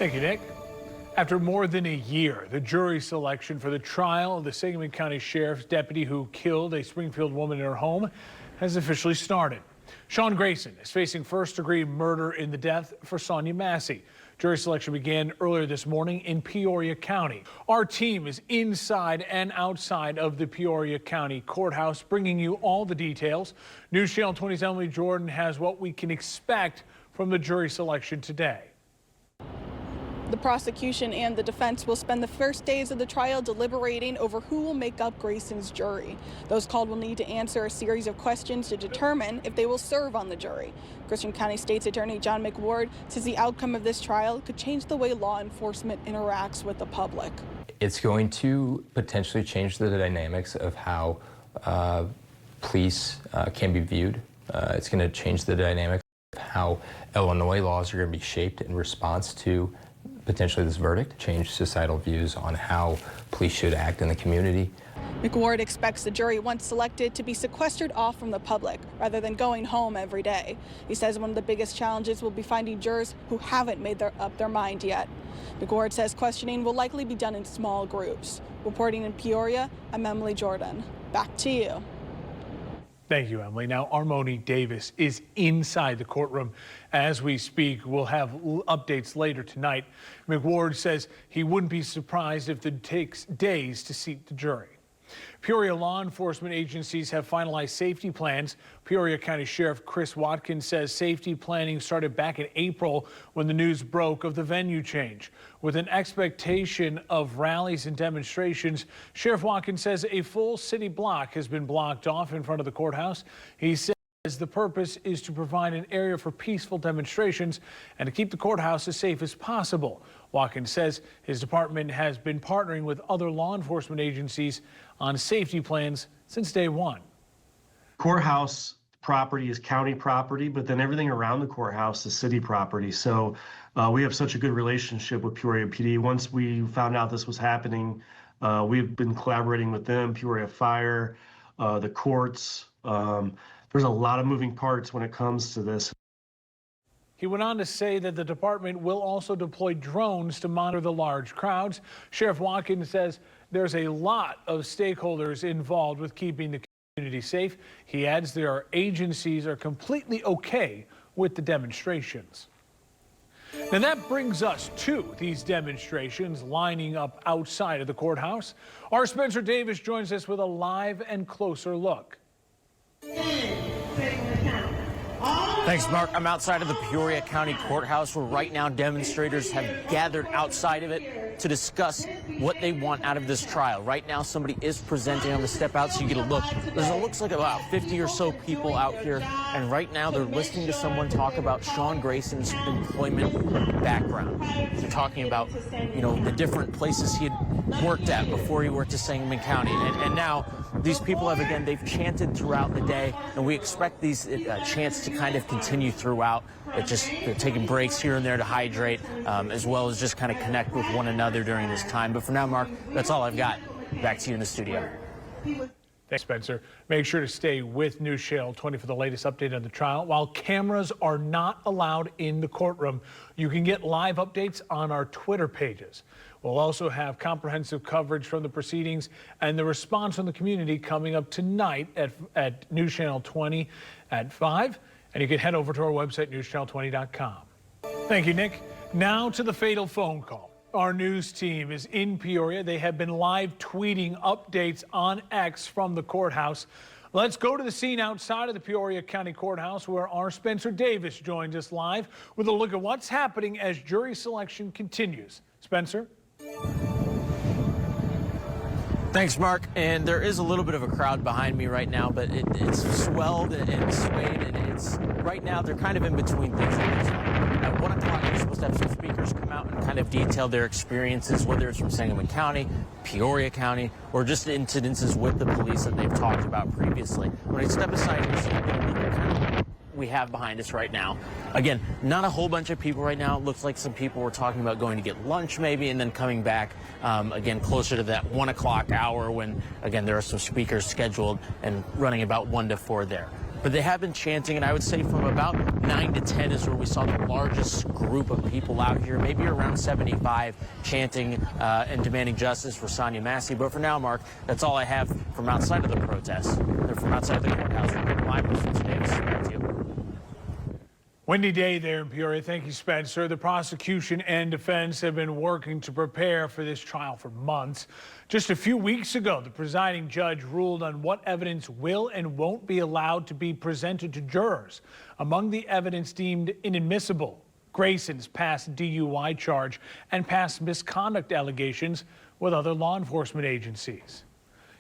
Thank you, Nick. After more than a year, the jury selection for the trial of the Sangamon County Sheriff's deputy who killed a Springfield woman in her home has officially started. Sean Grayson is facing first-degree murder in the death for Sonia Massey. Jury selection began earlier this morning in Peoria County. Our team is inside and outside of the Peoria County Courthouse, bringing you all the details. News Channel 20's Emily Jordan has what we can expect from the jury selection today. The prosecution and the defense will spend the first days of the trial deliberating over who will make up Grayson's jury. Those called will need to answer a series of questions to determine if they will serve on the jury. Christian County State's Attorney John McWard says the outcome of this trial could change the way law enforcement interacts with the public. It's going to potentially change the dynamics of how police can be viewed. It's going to change the dynamics of how Illinois laws are going to be shaped in response to potentially this verdict, change societal views on how police should act in the community. McWard expects the jury, once selected, to be sequestered off from the public rather than going home every day. He says one of the biggest challenges will be finding jurors who haven't made up their mind yet. McWard says questioning will likely be done in small groups. Reporting in Peoria, I'm Emily Jordan. Back to you. Thank you, Emily. Now, Armoni Davis is inside the courtroom as we speak. We'll have updates later tonight. McWard says he wouldn't be surprised if it takes days to seat the jury. Peoria law enforcement agencies have finalized safety plans. Peoria County Sheriff Chris Watkins says safety planning started back in April when the news broke of the venue change. With an expectation of rallies and demonstrations, Sheriff Watkins says a full city block has been blocked off in front of the courthouse. He says the purpose is to provide an area for peaceful demonstrations and to keep the courthouse as safe as possible. Watkins says his department has been partnering with other law enforcement agencies on safety plans since day one. Courthouse property is county property, but then everything around the courthouse is city property. So we have such a good relationship with Peoria PD. Once we found out this was happening, we've been collaborating with them, Peoria Fire, the courts. There's a lot of moving parts when it comes to this. He went on to say that the department will also deploy drones to monitor the large crowds. Sheriff Watkins says there's a lot of stakeholders involved with keeping the community safe. He adds their agencies are completely okay with the demonstrations. Now that brings us to these demonstrations lining up outside of the courthouse. Our Spencer Davis joins us with a live and closer look. Thanks, Mark. I'm outside of the Peoria County Courthouse where right now demonstrators have gathered outside of it to discuss what they want out of this trial. Right now, somebody is presenting on the step out so you get a look. It looks like about 50 or so people out here, and right now they're listening to someone talk about Sean Grayson's employment background. They're talking about, the different places he had worked at before he worked at Sangamon County, and now these people have, again, they've chanted throughout the day, and we expect these chants to kind of continue throughout. They're taking breaks here and there to hydrate, as well as just kind of connect with one another during this time. But for now, Mark, that's all I've got. Back to you in the studio. Thanks, Spencer. Make sure to stay with News Channel 20 for the latest update on the trial. While cameras are not allowed in the courtroom, you can get live updates on our Twitter pages. We'll also have comprehensive coverage from the proceedings and the response from the community coming up tonight at News Channel 20 at 5. And you can head over to our website, newschannel20.com. Thank you, Nick. Now to the fatal phone call. Our news team is in Peoria. They have been live tweeting updates on X from the courthouse. Let's go to the scene outside of the Peoria County Courthouse where our Spencer Davis joins us live with a look at what's happening as jury selection continues. Spencer? Thanks, Mark. And there is a little bit of a crowd behind me right now, but it's swelled and swayed, and it's right now they're kind of in between things. At 1 o'clock, you're supposed to have some speakers come out and kind of detail their experiences, whether it's from Sangamon County, Peoria County, or just incidences with the police that they've talked about previously. When I step aside and see kind of we have behind us right now. Again, not a whole bunch of people right now. It looks like some people were talking about going to get lunch maybe and then coming back again closer to that 1 o'clock hour when, again, there are some speakers scheduled and running about 1 to 4 there. but they have been chanting, and I would say from about 9 to 10 is where we saw the largest group of people out here, maybe around 75, chanting and demanding justice for Sonia Massey. But for now, Mark, that's all I have from outside of the protest, or from outside of the courthouse. Reporting live from Spencer Davis. Back to you. Windy day there in Peoria. Thank you, Spencer. The prosecution and defense have been working to prepare for this trial for months. Just a few weeks ago, the presiding judge ruled on what evidence will and won't be allowed to be presented to jurors. Among the evidence deemed inadmissible, Grayson's past DUI charge and past misconduct allegations with other law enforcement agencies.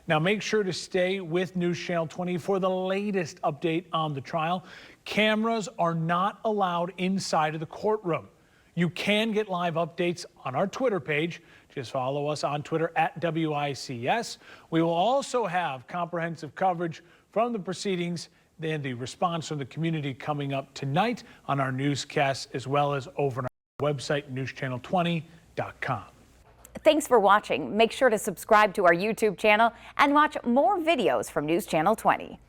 Now, make sure to stay with News Channel 20 for the latest update on the trial. Cameras are not allowed inside of the courtroom. You can get live updates on our Twitter page. Just follow us on Twitter at WICS. We will also have comprehensive coverage from the proceedings and the response from the community coming up tonight on our newscasts, as well as over on our website, newschannel20.com. Thanks for watching. Make sure to subscribe to our YouTube channel and watch more videos from News Channel 20.